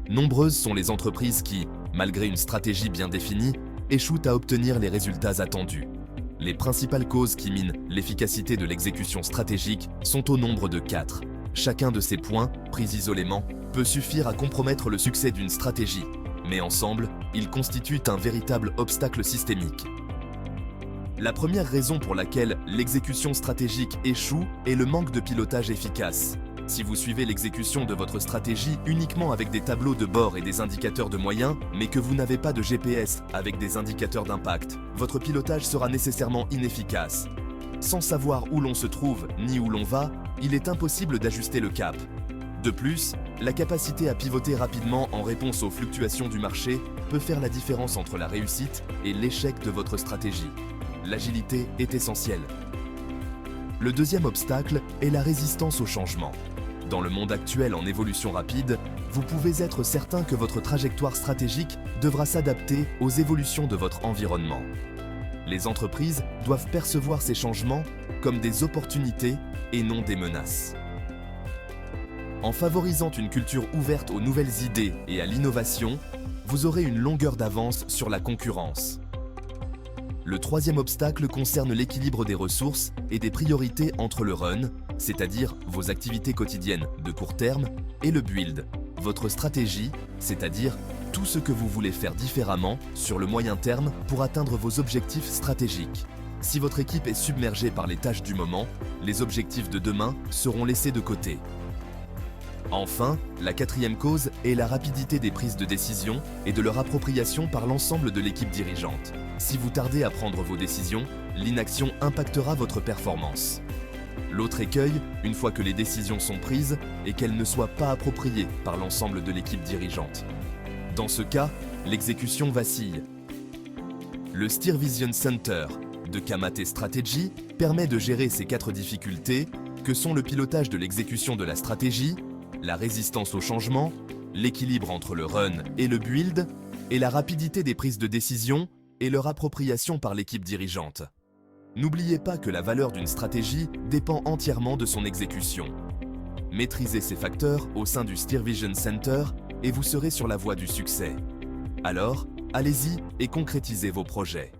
nombreuses sont les entreprises qui, malgré une stratégie bien définie, échouent à obtenir les résultats attendus. Les principales causes qui minent l'efficacité de l'exécution stratégique sont au nombre de 4. Chacun de ces points, pris isolément, peut suffire à compromettre le succès d'une stratégie, mais ensemble, ils constituent un véritable obstacle systémique. La première raison pour laquelle l'exécution stratégique échoue est le manque de pilotage efficace. Si vous suivez l'exécution de votre stratégie uniquement avec des tableaux de bord et des indicateurs de moyens, mais que vous n'avez pas de GPS avec des indicateurs d'impact, votre pilotage sera nécessairement inefficace. Sans savoir où l'on se trouve ni où l'on va, il est impossible d'ajuster le cap. De plus, la capacité à pivoter rapidement en réponse aux fluctuations du marché peut faire la différence entre la réussite et l'échec de votre stratégie. L'agilité est essentielle. Le deuxième obstacle est la résistance au changement. Dans le monde actuel en évolution rapide, vous pouvez être certain que votre trajectoire stratégique devra s'adapter aux évolutions de votre environnement. Les entreprises doivent percevoir ces changements comme des opportunités et non des menaces. En favorisant une culture ouverte aux nouvelles idées et à l'innovation, vous aurez une longueur d'avance sur la concurrence. Le troisième obstacle concerne l'équilibre des ressources et des priorités entre le run, c'est-à-dire vos activités quotidiennes de court terme, et le build, votre stratégie, c'est-à-dire tout ce que vous voulez faire différemment sur le moyen terme pour atteindre vos objectifs stratégiques. Si votre équipe est submergée par les tâches du moment, les objectifs de demain seront laissés de côté. Enfin, la quatrième cause est la rapidité des prises de décision et de leur appropriation par l'ensemble de l'équipe dirigeante. Si vous tardez à prendre vos décisions, l'inaction impactera votre performance. L'autre écueil, une fois que les décisions sont prises, est qu'elles ne soient pas appropriées par l'ensemble de l'équipe dirigeante. Dans ce cas, l'exécution vacille. Le Steer Vision Center de Kamate Strategy permet de gérer ces 4 difficultés que sont le pilotage de l'exécution de la stratégie, la résistance au changement, l'équilibre entre le run et le build, et la rapidité des prises de décision et leur appropriation par l'équipe dirigeante. N'oubliez pas que la valeur d'une stratégie dépend entièrement de son exécution. Maîtrisez ces facteurs au sein du Steer Vision Center et vous serez sur la voie du succès. Alors, allez-y et concrétisez vos projets.